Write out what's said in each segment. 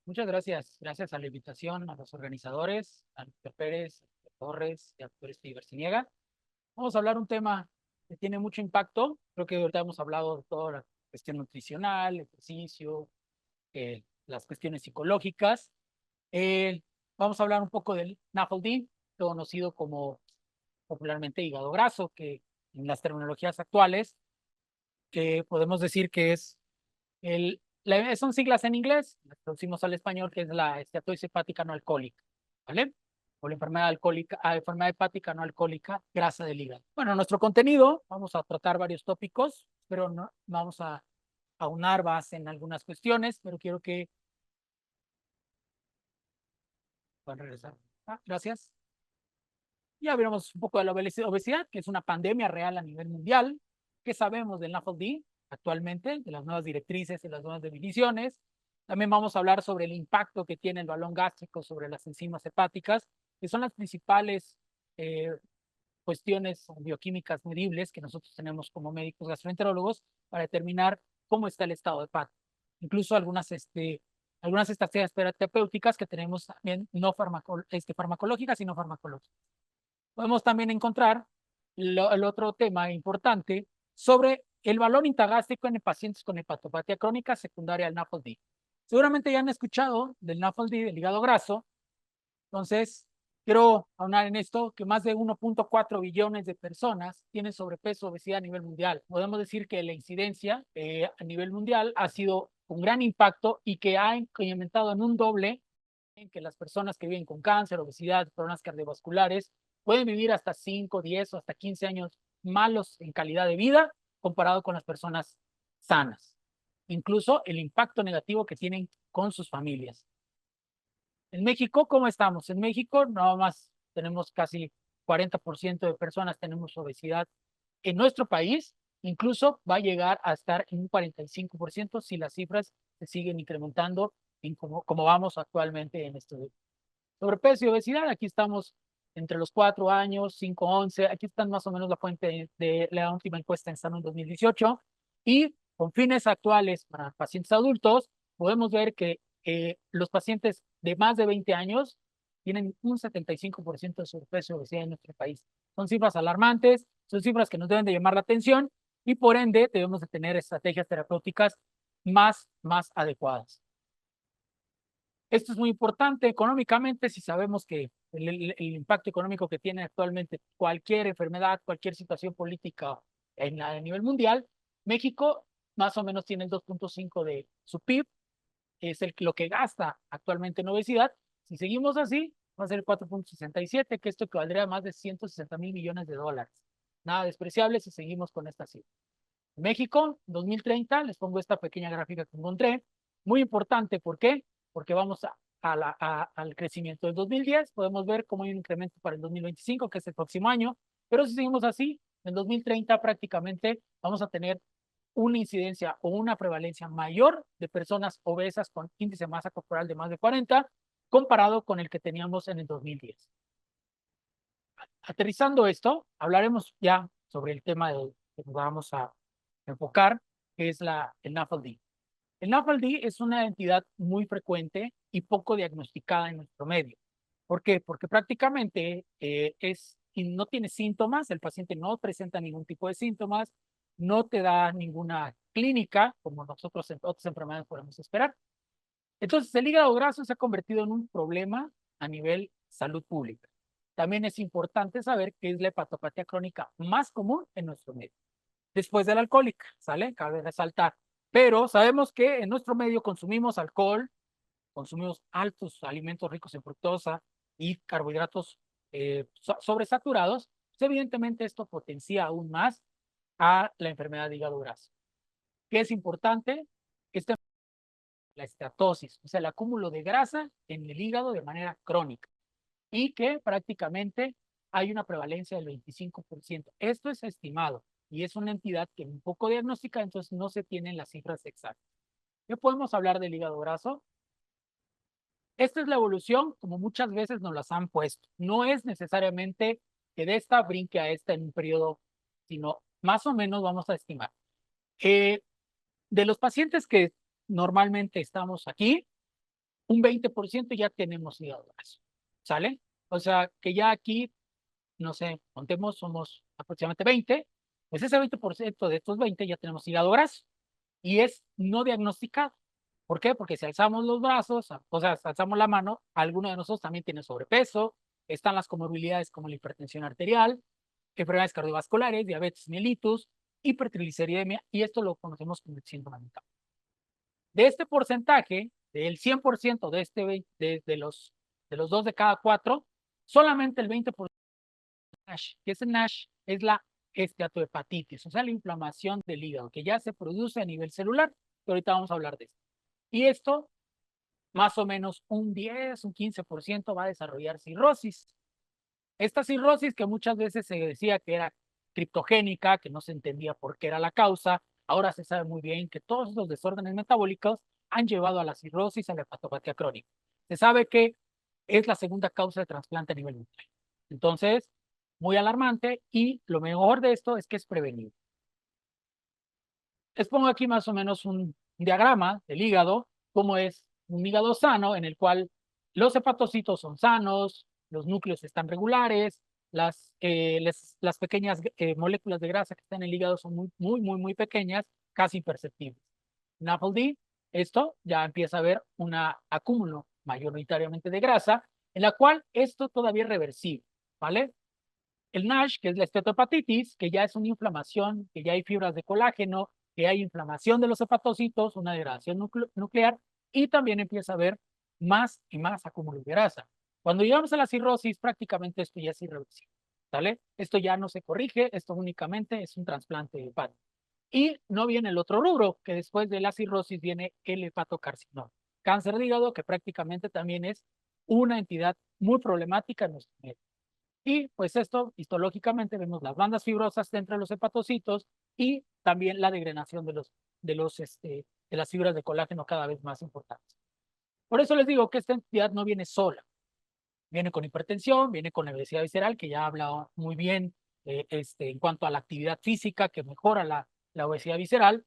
Muchas gracias. Gracias a la invitación a los organizadores, a Víctor Pérez, a Torres y a Víctor Iberciniega. Vamos a hablar un tema que tiene mucho impacto. Creo que ahorita hemos hablado de toda la cuestión nutricional, ejercicio, las cuestiones psicológicas. Eh, Vamos a hablar un poco del NAFLD, conocido como popularmente hígado graso, que en las terminologías actuales podemos decir que es son siglas en inglés, las traducimos al español, que es la esteatosis hepática no alcohólica, ¿vale? O la enfermedad alcohólica, enfermedad hepática no alcohólica, grasa del hígado. Bueno, nuestro contenido, vamos a tratar varios tópicos, pero no vamos a aunar base en algunas cuestiones, pero quiero que puedan regresar. Gracias. Ya veremos un poco de la obesidad, que es una pandemia real a nivel mundial. ¿Qué sabemos del NAFLD actualmente, de las nuevas directrices y las nuevas definiciones? También vamos a hablar sobre el impacto que tiene el balón gástrico sobre las enzimas hepáticas, que son las principales cuestiones bioquímicas medibles que nosotros tenemos como médicos gastroenterólogos para determinar cómo está el estado hepático. Incluso algunas estrategias terapéuticas que tenemos también no farmacológicas y no farmacológicas. Podemos también encontrar el otro tema importante sobre el valor intragástrico en pacientes con hepatopatía crónica secundaria al NAFLD. Seguramente ya han escuchado del NAFLD, del hígado graso. Entonces, quiero aunar en esto que más de 1.4 billones de personas tienen sobrepeso, obesidad a nivel mundial. Podemos decir que la incidencia a nivel mundial ha sido un gran impacto y que ha incrementado en un doble en que las personas que viven con cáncer, obesidad, problemas cardiovasculares, pueden vivir hasta 5, 10 o hasta 15 años malos en calidad de vida comparado con las personas sanas. Incluso el impacto negativo que tienen con sus familias. En México, ¿cómo estamos? En México, nada más tenemos casi 40% de personas tenemos obesidad en nuestro país. Incluso va a llegar a estar en un 45% si las cifras se siguen incrementando en como vamos actualmente en este sobrepeso y obesidad. Aquí estamos entre los 4 años, 5, 11. Aquí están más o menos la fuente de la última encuesta en Salud 2018. Y con fines actuales para pacientes adultos, podemos ver que los pacientes de más de 20 años tienen un 75% de sobrepeso y obesidad en nuestro país. Son cifras alarmantes, son cifras que nos deben de llamar la atención y por ende debemos de tener estrategias terapéuticas más adecuadas. Esto es muy importante económicamente si sabemos que el impacto económico que tiene actualmente cualquier enfermedad, cualquier situación política a nivel mundial. México más o menos tiene el 2.5 de su PIB, es lo que gasta actualmente en obesidad. Si seguimos así, va a ser 4.67, que esto equivaldría a más de 160,000 millones de dólares. Nada despreciable si seguimos con esta cifra. México, 2030, les pongo esta pequeña gráfica que encontré, muy importante. ¿Por qué? Porque vamos al crecimiento del 2010, podemos ver cómo hay un incremento para el 2025, que es el próximo año, pero si seguimos así, en 2030 prácticamente vamos a tener una incidencia o una prevalencia mayor de personas obesas con índice de masa corporal de más de 40, comparado con el que teníamos en el 2010. Aterrizando esto, hablaremos ya sobre el tema que vamos a enfocar, que es el NAFLD. El NAFLD es una entidad muy frecuente y poco diagnosticada en nuestro medio. ¿Por qué? Porque prácticamente no tiene síntomas, el paciente no presenta ningún tipo de síntomas, no te da ninguna clínica, como nosotros en otras enfermedades podemos esperar. Entonces, el hígado graso se ha convertido en un problema a nivel salud pública. También es importante saber que es la hepatopatía crónica más común en nuestro medio después de la alcohólica, ¿sale? Cabe resaltar. Pero sabemos que en nuestro medio consumimos alcohol, consumimos altos alimentos ricos en fructosa y carbohidratos sobresaturados. Pues evidentemente esto potencia aún más a la enfermedad de hígado graso. ¿Qué es importante? La esteatosis, o sea, el acúmulo de grasa en el hígado de manera crónica y que prácticamente hay una prevalencia del 25%. Esto es estimado y es una entidad que es un poco diagnóstica, entonces no se tienen las cifras exactas. ¿Qué podemos hablar del hígado graso? Esta es la evolución como muchas veces nos las han puesto. No es necesariamente que de esta brinque a esta en un periodo, sino más o menos vamos a estimar. De los pacientes que normalmente estamos aquí, un 20% ya tenemos hígado graso, ¿sale? O sea, que ya aquí, no sé, contemos, somos aproximadamente 20, pues ese 20% de estos 20 ya tenemos hígado graso y es no diagnosticado. ¿Por qué? Porque si alzamos los brazos, o sea, si alzamos la mano, alguno de nosotros también tiene sobrepeso, están las comorbilidades como la hipertensión arterial, enfermedades cardiovasculares, diabetes mellitus, hipertrigliceridemia, y esto lo conocemos como el síndrome metabólico. De este porcentaje, del 100% de los 2 de cada 4, solamente el 20% es NASH, que ese NASH es la esteatohepatitis, o sea, la inflamación del hígado, que ya se produce a nivel celular, que ahorita vamos a hablar de esto. Y esto, más o menos un 10, un 15% va a desarrollar cirrosis. Esta cirrosis que muchas veces se decía que era criptogénica, que no se entendía por qué era la causa, ahora se sabe muy bien que todos los desórdenes metabólicos han llevado a la cirrosis, a la hepatopatía crónica. Se sabe que es la segunda causa de trasplante a nivel mundial. Entonces, muy alarmante, y lo mejor de esto es que es prevenible. Les pongo aquí más o menos un diagrama del hígado, como es un hígado sano, en el cual los hepatocitos son sanos, los núcleos están regulares, las pequeñas moléculas de grasa que están en el hígado son muy pequeñas, casi imperceptibles. NAFLD, esto ya empieza a haber un acúmulo mayoritariamente de grasa, en la cual esto todavía es reversible, ¿vale? El NASH, que es la esteatohepatitis, que ya es una inflamación, que ya hay fibras de colágeno, que hay inflamación de los hepatocitos, una degradación nuclear, y también empieza a haber más y más acúmulo de grasa. Cuando llegamos a la cirrosis, prácticamente esto ya es irreversible, ¿sale? Esto ya no se corrige, esto únicamente es un trasplante hepático. Y no viene el otro rubro, que después de la cirrosis viene el hepatocarcinoma, cáncer de hígado, que prácticamente también es una entidad muy problemática en nuestro medio. Y pues esto, histológicamente, vemos las bandas fibrosas entre los hepatocitos y también la degradación de las fibras de colágeno cada vez más importantes. Por eso les digo que esta entidad no viene sola. Viene con hipertensión, viene con obesidad visceral, que ya habla muy bien en cuanto a la actividad física que mejora la obesidad visceral.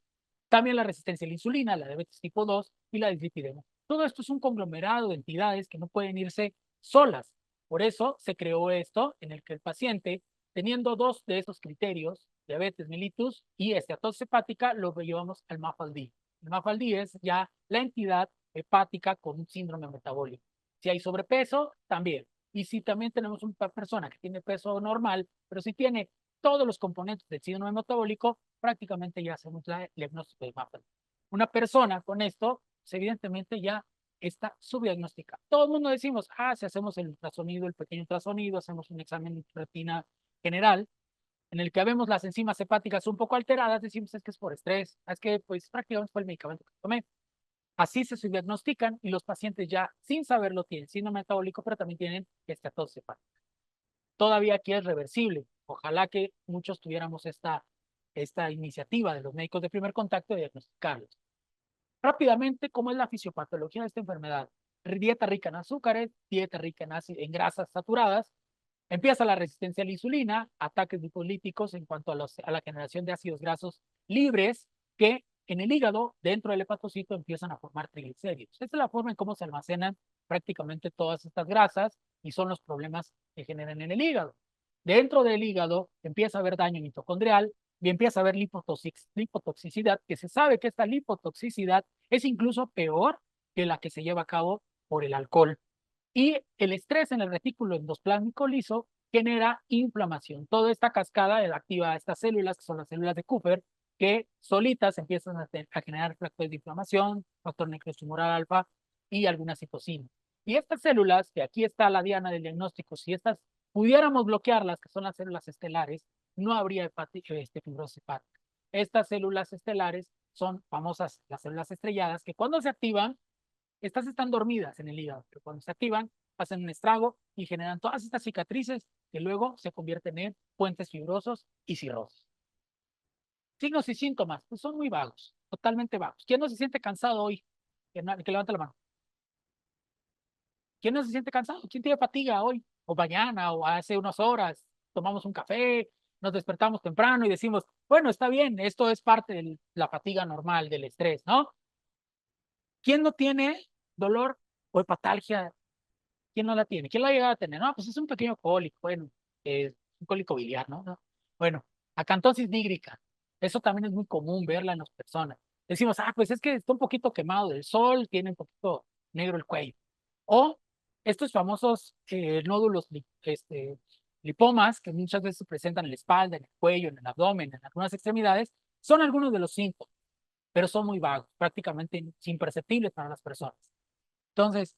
También la resistencia a la insulina, la diabetes tipo 2 y la dislipidemia. Todo esto es un conglomerado de entidades que no pueden irse solas. Por eso se creó esto en el que el paciente, teniendo 2 de esos criterios, diabetes mellitus y esteatosis hepática, lo llevamos al MAFLD. El MAFLD es ya la entidad hepática con un síndrome metabólico. Si hay sobrepeso, también. Y si también tenemos una persona que tiene peso normal, pero si tiene todos los componentes del síndrome metabólico, prácticamente ya hacemos el diagnóstico de MAFLD. Una persona con esto, pues evidentemente ya está subdiagnosticada. Todo el mundo decimos, si hacemos el ultrasonido, el pequeño ultrasonido, hacemos un examen de retina general, en el que vemos las enzimas hepáticas un poco alteradas, decimos es que es por estrés, es que pues prácticamente fue el medicamento que tomé. Así se subdiagnostican y los pacientes ya sin saberlo tienen síndrome metabólico, pero también tienen esteatosis hepática. Todavía aquí es reversible. Ojalá que muchos tuviéramos esta iniciativa de los médicos de primer contacto de diagnosticarlos. Rápidamente, ¿cómo es la fisiopatología de esta enfermedad? Dieta rica en azúcares, dieta rica en grasas saturadas. Empieza la resistencia a la insulina, ataques lipolíticos en cuanto a la generación de ácidos grasos libres que en el hígado, dentro del hepatocito, empiezan a formar triglicéridos. Esta es la forma en cómo se almacenan prácticamente todas estas grasas y son los problemas que generan en el hígado. Dentro del hígado empieza a haber daño mitocondrial y empieza a haber lipotoxicidad, que se sabe que esta lipotoxicidad es incluso peor que la que se lleva a cabo por el alcohol. Y el estrés en el retículo endoplásmico liso genera inflamación. Toda esta cascada activa estas células, que son las células de Kupffer, que solitas empiezan a generar factores de inflamación, factor necrotumoral alfa y algunas citocinas. Y estas células, que aquí está la diana del diagnóstico, si estas pudiéramos bloquearlas, que son las células estelares, no habría fibrosis hepática. Estas células estelares son famosas, las células estrelladas, que cuando se activan, estas están dormidas en el hígado, pero cuando se activan, hacen un estrago y generan todas estas cicatrices que luego se convierten en puentes fibrosos y cirrosis. Signos y síntomas, pues son muy vagos, totalmente vagos. ¿Quién no se siente cansado hoy? Que levante la mano. ¿Quién no se siente cansado? ¿Quién tiene fatiga hoy? O mañana, o hace unas horas, tomamos un café, nos despertamos temprano y decimos, bueno, está bien, esto es parte de la fatiga normal, del estrés, ¿no? ¿Quién no tiene dolor O hepatalgia, ¿quién no la tiene? ¿Quién la ha llegado a tener? No, pues es un pequeño cólico, bueno, un cólico biliar, ¿no? ¿No? Bueno, acantosis nígrica, eso también es muy común verla en las personas. Decimos, pues es que está un poquito quemado del sol, tiene un poquito negro el cuello. O estos famosos nódulos, lipomas, que muchas veces se presentan en la espalda, en el cuello, en el abdomen, en algunas extremidades, son algunos de los síntomas, pero son muy vagos, prácticamente imperceptibles para las personas. Entonces,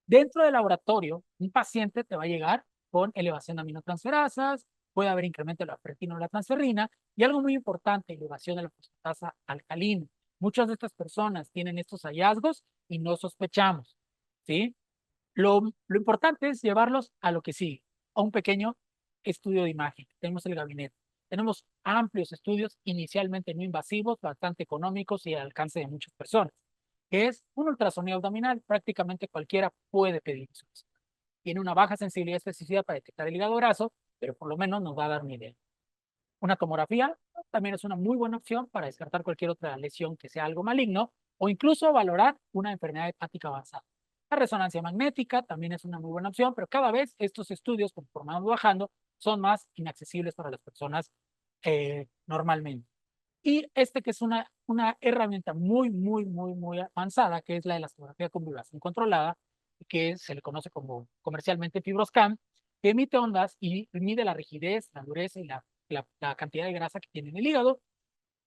dentro del laboratorio, un paciente te va a llegar con elevación de aminotransferasas, puede haber incremento de la ferritina o la transferrina, y algo muy importante, elevación de la fosfatasa alcalina. Muchas de estas personas tienen estos hallazgos y no sospechamos, ¿sí? Lo importante es llevarlos a lo que sigue, a un pequeño estudio de imagen. Tenemos el gabinete. Tenemos amplios estudios, inicialmente no invasivos, bastante económicos y al alcance de muchas personas, que es un ultrasonido abdominal. Prácticamente cualquiera puede pedir eso. Tiene una baja sensibilidad y especificidad para detectar el hígado graso, pero por lo menos nos va a dar una idea. Una tomografía también es una muy buena opción para descartar cualquier otra lesión que sea algo maligno o incluso valorar una enfermedad hepática avanzada. La resonancia magnética también es una muy buena opción, pero cada vez estos estudios, conforme vamos bajando, son más inaccesibles para las personas normalmente. Y que es una herramienta muy avanzada, que es la elastografía con vibración controlada, que se le conoce como comercialmente FibroScan, que emite ondas y mide la rigidez, la dureza y la cantidad de grasa que tiene en el hígado,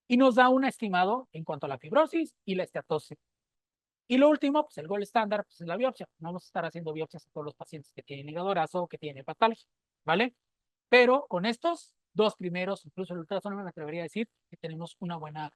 y nos da un estimado en cuanto a la fibrosis y la esteatosis. Y lo último, pues el gold estándar, pues es la biopsia. No vamos a estar haciendo biopsias a todos los pacientes que tienen hígado graso o que tienen hepatalgia, ¿vale? Pero con estos dos primeros, incluso el ultrasonido, me atrevería a decir que tenemos una buena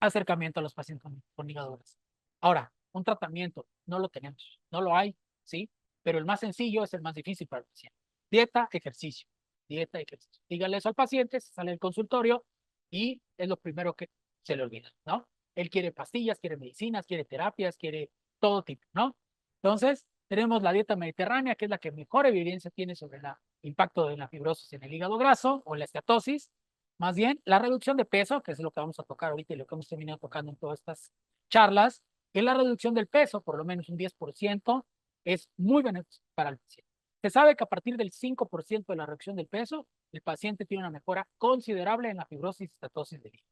acercamiento a los pacientes con hígado graso. Ahora, un tratamiento, no lo tenemos, no lo hay, ¿sí? Pero el más sencillo es el más difícil para el paciente. Dieta, ejercicio, dieta, ejercicio. Dígale eso al paciente, se sale del consultorio y es lo primero que se le olvida, ¿no? Él quiere pastillas, quiere medicinas, quiere terapias, quiere todo tipo, ¿no? Entonces, tenemos la dieta mediterránea, que es la que mejor evidencia tiene sobre el impacto de la fibrosis en el hígado graso o la esteatosis. Más bien, la reducción de peso, que es lo que vamos a tocar ahorita y lo que hemos terminado tocando en todas estas charlas, es la reducción del peso, por lo menos un 10%, es muy beneficioso para el paciente. Se sabe que a partir del 5% de la reducción del peso, el paciente tiene una mejora considerable en la fibrosis y estatosis del hígado.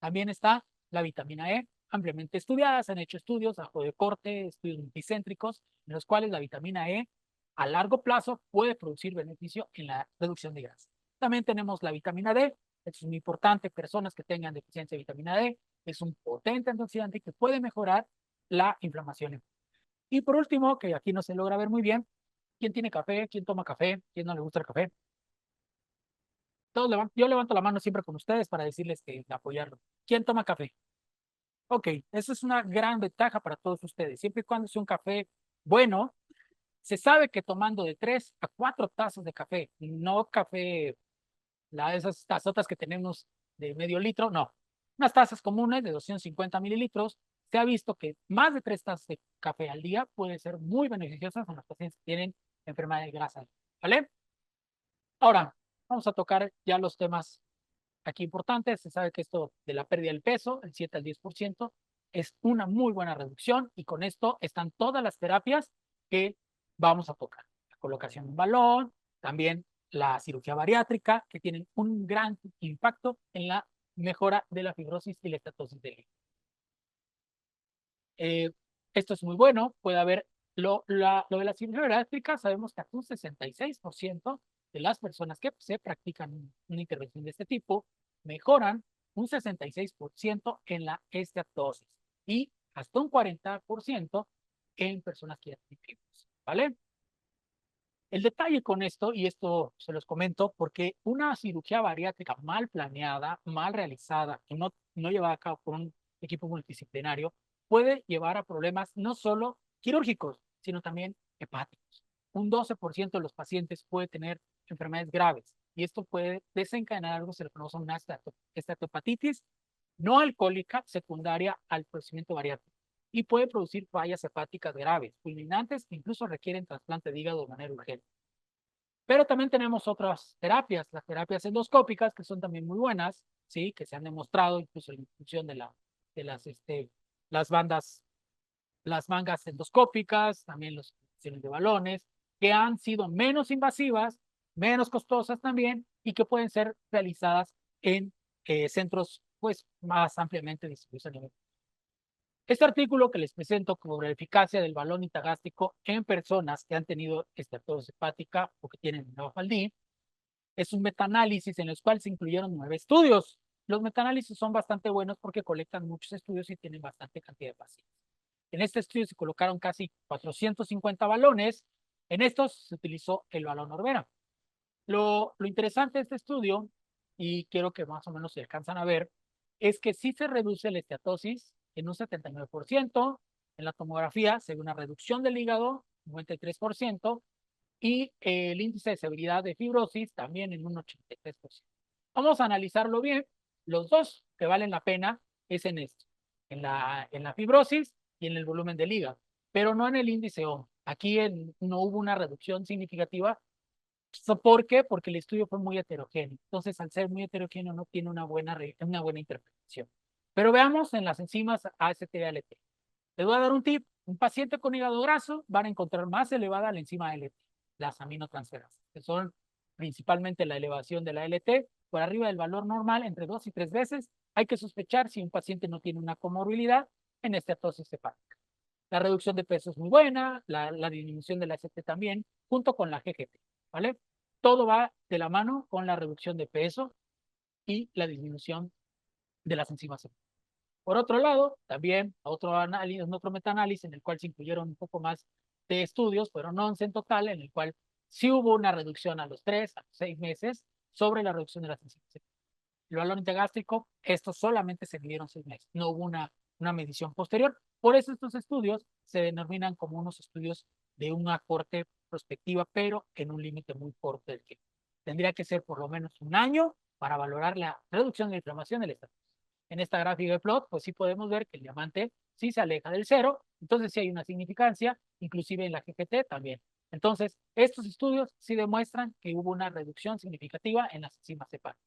También está la vitamina E, ampliamente estudiada, se han hecho estudios bajo de corte, estudios multicéntricos, en los cuales la vitamina E a largo plazo puede producir beneficio en la reducción de grasa. También tenemos la vitamina D, es muy importante, personas que tengan deficiencia de vitamina D, es un potente antioxidante que puede mejorar la inflamación. Y por último, que aquí no se logra ver muy bien, ¿quién tiene café? ¿Quién toma café? ¿Quién no le gusta el café? Yo levanto la mano siempre con ustedes para decirles que apoyarlo. ¿Quién toma café? Ok, eso es una gran ventaja para todos ustedes. Siempre y cuando sea un café bueno, se sabe que tomando de 3 a 4 tazas de café, no café, esas tazotas que tenemos de medio litro, no. Unas tazas comunes de 250 mililitros, se ha visto que más de 3 tazas de café al día puede ser muy beneficiosas en los pacientes que tienen enfermedad de grasa, ¿vale? Ahora, vamos a tocar ya los temas aquí importantes. Se sabe que esto de la pérdida del peso, el 7 al 10%, es una muy buena reducción y con esto están todas las terapias que vamos a tocar. La colocación de un balón, también la cirugía bariátrica, que tienen un gran impacto en la mejora de la fibrosis y la estatosis del hígado. Esto es muy bueno, puede haber lo de la cirugía bariátrica, sabemos que hasta un 66% de las personas que se practican una intervención de este tipo mejoran un 66% en la esteatosis y hasta un 40% en personas que ya tienen fibrosis, ¿vale? El detalle con esto, y esto se los comento, porque una cirugía bariátrica mal planeada, mal realizada, que no llevada a cabo por un equipo multidisciplinario, puede llevar a problemas no solo quirúrgicos, sino también hepáticos. Un 12% de los pacientes puede tener enfermedades graves y esto puede desencadenar algo que se le conoce una esteatohepatitis no alcohólica secundaria al procedimiento bariátrico y puede producir fallas hepáticas graves, fulminantes, que incluso requieren trasplante de hígado de manera urgente. Pero también tenemos otras terapias, las terapias endoscópicas, que son también muy buenas, ¿sí? Que se han demostrado incluso en función de las bandas las mangas endoscópicas, también las inyecciones de balones, que han sido menos invasivas, menos costosas también, y que pueden ser realizadas en centros pues más ampliamente distribuidos a nivel. Este artículo que les presento sobre la eficacia del balón intragástrico en personas que han tenido esteatosis hepática o que tienen neofaldí es un metaanálisis en el cual se incluyeron 9 estudios. Los metaanálisis son bastante buenos porque colectan muchos estudios y tienen bastante cantidad de pacientes. En este estudio se colocaron casi 450 balones. En estos se utilizó el balón Orbera. Lo interesante de este estudio, y quiero que más o menos se alcanzan a ver, es que sí se reduce la esteatosis en un 79%, en la tomografía se ve una reducción del hígado, 93%, y el índice de severidad de fibrosis también en un 83%. Vamos a analizarlo bien. Los dos que valen la pena es en esto, en la fibrosis y en el volumen del hígado, pero no en el índice O. Aquí no hubo una reducción significativa. ¿Por qué? Porque el estudio fue muy heterogéneo. Entonces, al ser muy heterogéneo, no tiene una buena interpretación. Pero veamos en las enzimas AST-ALT. Les voy a dar un tip. Un paciente con hígado graso van a encontrar más elevada la enzima ALT, las aminotransferadas, que son principalmente la elevación de la ALT por arriba del valor normal entre 2 y 3 veces. Hay que sospechar si un paciente no tiene una comorbilidad en esteatosis hepática. La reducción de peso es muy buena, la disminución de la ST también, junto con la GGT, ¿vale? Todo va de la mano con la reducción de peso y la disminución de las enzimas. Por otro lado, también otro análisis, otro metaanálisis en el cual se incluyeron un poco más de estudios, fueron 11 en total, en el cual sí hubo una reducción a los 3 a los 6 meses sobre la reducción de las enzimas. El balón intragástrico, estos solamente se midieron 6 meses, no hubo una medición posterior. Por eso estos estudios se denominan como unos estudios de una corte prospectiva, pero en un límite muy corto del tiempo. Tendría que ser por lo menos un año para valorar la reducción de la inflamación del estatus. En esta gráfica de plot, pues sí podemos ver que el diamante sí se aleja del cero, entonces sí hay una significancia, inclusive en la GGT también. Entonces, estos estudios sí demuestran que hubo una reducción significativa en las enzimas hepáticas.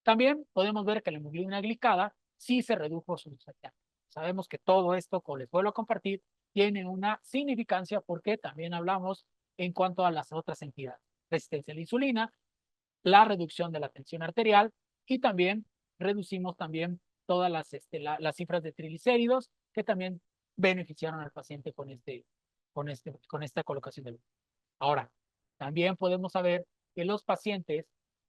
También podemos ver que la hemoglobina glicada sí se redujo sustancialmente. Sabemos que todo esto, como les vuelvo a compartir, tiene una significancia porque también hablamos en cuanto a las otras entidades. Resistencia a la insulina, la reducción de la tensión arterial y también reducimos también todas las cifras de triglicéridos que también beneficiaron al paciente con esta colocación de luz. Ahora, también podemos saber que los pacientes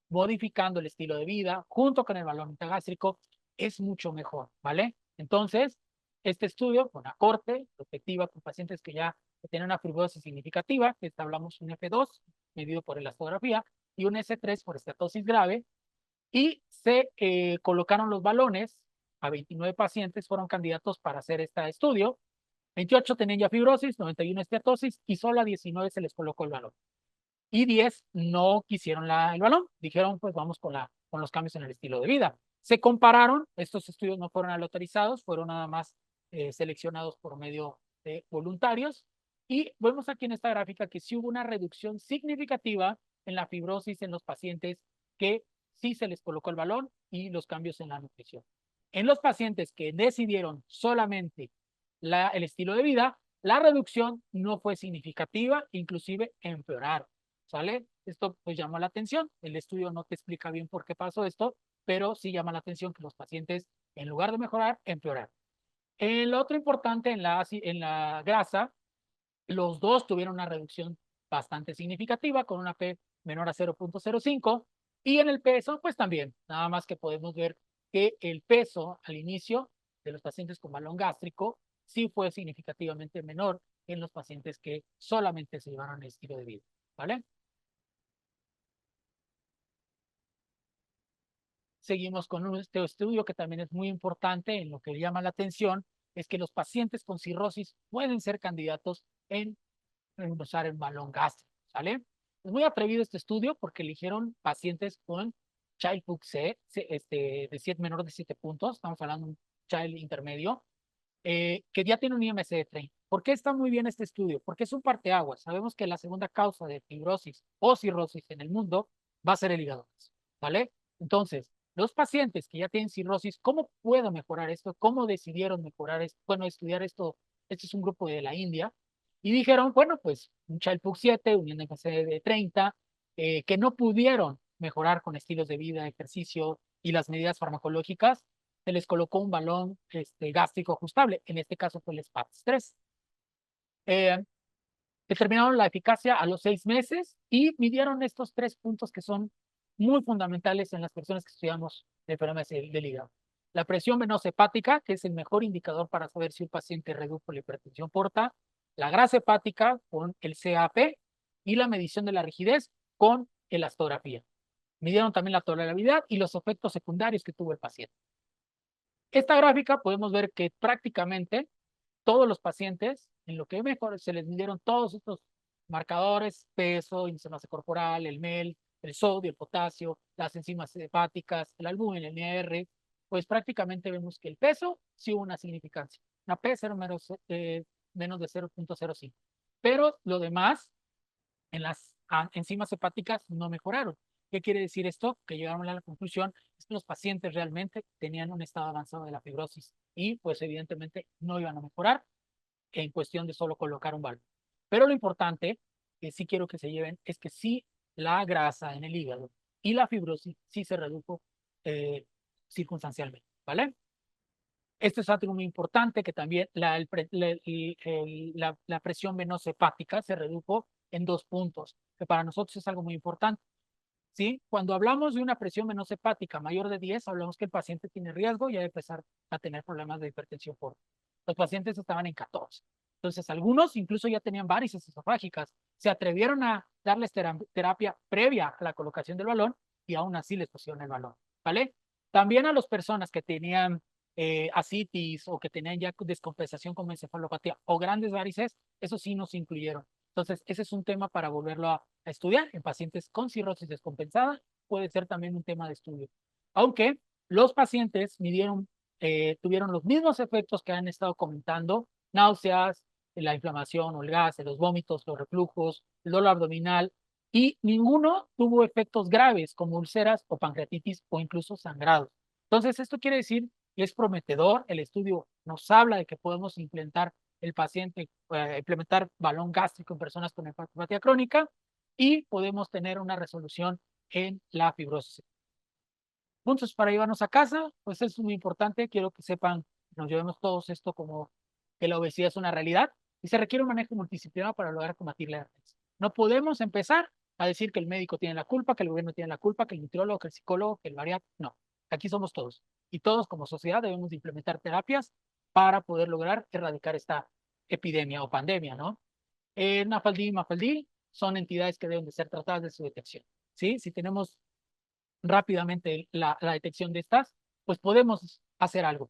modificando el estilo de vida junto con el balón intragástrico es mucho mejor, ¿vale? Entonces, este estudio con la corte prospectiva con pacientes que ya tienen una fibrosis significativa, que hablamos un F2 medido por elastografía y un S3 por estatosis grave, y se colocaron los balones a 29 pacientes, fueron candidatos para hacer este estudio. 28 tenían ya fibrosis, 91 esteatosis y solo a 19 se les colocó el balón. Y 10 no quisieron el balón, dijeron pues vamos con los cambios en el estilo de vida. Se compararon, estos estudios no fueron aloterizados, fueron nada más seleccionados por medio de voluntarios y vemos aquí en esta gráfica que sí hubo una reducción significativa en la fibrosis en los pacientes que sí se les colocó el balón y los cambios en la nutrición. En los pacientes que decidieron solamente el estilo de vida, la reducción no fue significativa, inclusive empeoraron, ¿sale? Esto pues llama la atención. El estudio no te explica bien por qué pasó esto, pero sí llama la atención que los pacientes, en lugar de mejorar, empeoraron. Lo otro importante en la grasa, los dos tuvieron una reducción bastante significativa con una P menor a 0.05 y en el peso, pues también, nada más que podemos ver que el peso al inicio de los pacientes con balón gástrico sí fue significativamente menor en los pacientes que solamente se llevaron el estilo de vida, ¿vale? Seguimos con este estudio que también es muy importante en lo que llama la atención, es que los pacientes con cirrosis pueden ser candidatos en usar el balón gástrico, ¿sale? Es muy atrevido este estudio porque eligieron pacientes con Child Book C, de 7 menor de 7 puntos, estamos hablando de un Child intermedio, que ya tiene un IMC de 30. ¿Por qué está muy bien este estudio? Porque es un parteaguas. Sabemos que la segunda causa de fibrosis o cirrosis en el mundo va a ser el hígado, ¿vale? Entonces, los pacientes que ya tienen cirrosis, ¿cómo puedo mejorar esto? ¿Cómo decidieron mejorar esto? Bueno, estudiar esto Este es un grupo de la India. Y dijeron, bueno, pues un Child-Pugh 7, un INFC-30, que no pudieron mejorar con estilos de vida, ejercicio y las medidas farmacológicas, se les colocó un balón gástrico ajustable. En este caso fue el SPAX-3. Determinaron la eficacia a los 6 meses y midieron estos 3 puntos que son muy fundamentales en las personas que estudiamos enfermedades del hígado. La presión venosa hepática, que es el mejor indicador para saber si un paciente redujo la hipertensión porta, la grasa hepática con el CAP y la medición de la rigidez con elastografía. Midieron también la tolerabilidad y los efectos secundarios que tuvo el paciente. Esta gráfica podemos ver que prácticamente todos los pacientes, en lo que mejor se les midieron todos estos marcadores, peso, índice de masa corporal, el MEL, el sodio, el potasio, las enzimas hepáticas, el albúmina, el NR, pues prácticamente vemos que el peso sí hubo una significancia, una P0 menos de 0.05. Pero lo demás, en las enzimas hepáticas no mejoraron. ¿Qué quiere decir esto? Que llegaron a la conclusión es que los pacientes realmente tenían un estado avanzado de la fibrosis y pues evidentemente no iban a mejorar en cuestión de solo colocar un balón. Pero lo importante que sí quiero que se lleven es que sí la grasa en el hígado y la fibrosis sí se redujo circunstancialmente, ¿vale? Esto es algo muy importante, que también la presión venosa hepática se redujo en 2 puntos, que para nosotros es algo muy importante. ¿Sí? Cuando hablamos de una presión venosa hepática mayor de 10, hablamos que el paciente tiene riesgo y ha de empezar a tener problemas de hipertensión portal. Los pacientes estaban en 14. Entonces, algunos incluso ya tenían varices esofágicas. Se atrevieron a darles terapia previa a la colocación del balón y aún así les pusieron el balón, ¿vale? También a las personas que tenían ascitis o que tenían ya descompensación con encefalopatía o grandes varices, eso sí nos incluyeron. Entonces, ese es un tema para volverlo a estudiar en pacientes con cirrosis descompensada. Puede ser también un tema de estudio. Aunque los pacientes tuvieron los mismos efectos que han estado comentando: náuseas, la inflamación o el gas, los vómitos, los reflujos, el dolor abdominal, y ninguno tuvo efectos graves como úlceras o pancreatitis o incluso sangrados. Entonces, esto quiere decir que es prometedor. El estudio nos habla de que podemos implementar balón gástrico en personas con hepatopatía crónica y podemos tener una resolución en la fibrosis. Puntos para llevarnos a casa, pues es muy importante. Quiero que sepan, nos llevemos todos esto como que la obesidad es una realidad y se requiere un manejo multidisciplinar para lograr combatir la diabetes. No podemos empezar a decir que el médico tiene la culpa, que el gobierno tiene la culpa, que el nutriólogo, que el psicólogo, que el bariátrico. No, aquí somos todos. Y todos como sociedad debemos de implementar terapias para poder lograr erradicar esta epidemia o pandemia, ¿no? NAFLD y MAFLD son entidades que deben de ser tratadas de su detección, ¿sí? Si tenemos rápidamente la detección de estas, pues podemos hacer algo.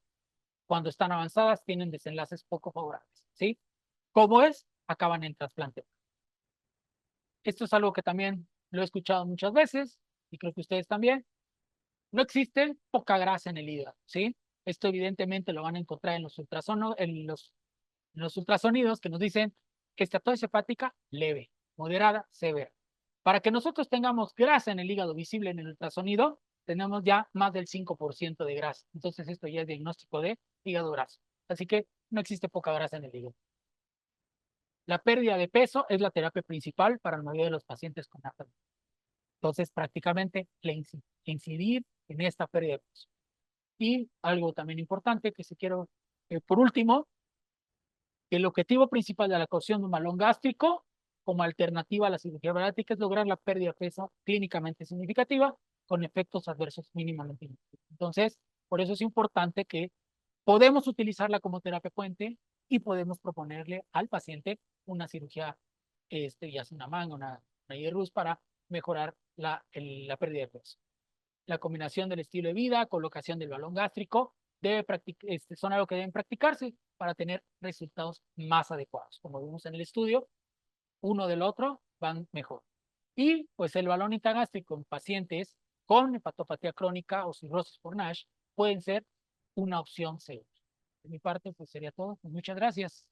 Cuando están avanzadas, tienen desenlaces poco favorables, ¿sí? Como es, acaban en trasplante. Esto es algo que también lo he escuchado muchas veces y creo que ustedes también. No existe poca grasa en el hígado, ¿sí? Esto evidentemente lo van a encontrar en los ultrasonidos que nos dicen que esteatosis hepática leve, moderada, severa. Para que nosotros tengamos grasa en el hígado visible en el ultrasonido, tenemos ya más del 5% de grasa. Entonces esto ya es diagnóstico de hígado graso. Así que no existe poca grasa en el hígado. La pérdida de peso es la terapia principal para la mayoría de los pacientes con AFA. Entonces, prácticamente, incidir en esta pérdida de peso. Y algo también importante que si quiero, por último, el objetivo principal de la cocción de un balón gástrico como alternativa a la cirugía bariátrica es lograr la pérdida de peso clínicamente significativa con efectos adversos mínimamente negativos. Entonces, por eso es importante que podemos utilizarla como terapia puente y podemos proponerle al paciente una cirugía, ya sea una manga, una IRUS, para mejorar la pérdida de peso. La combinación del estilo de vida, colocación del balón gástrico, son algo que deben practicarse para tener resultados más adecuados. Como vimos en el estudio, uno del otro van mejor. Y pues el balón intragástrico en pacientes con hepatopatía crónica o cirrosis por NASH pueden ser una opción segura. De mi parte, pues sería todo. Muchas gracias.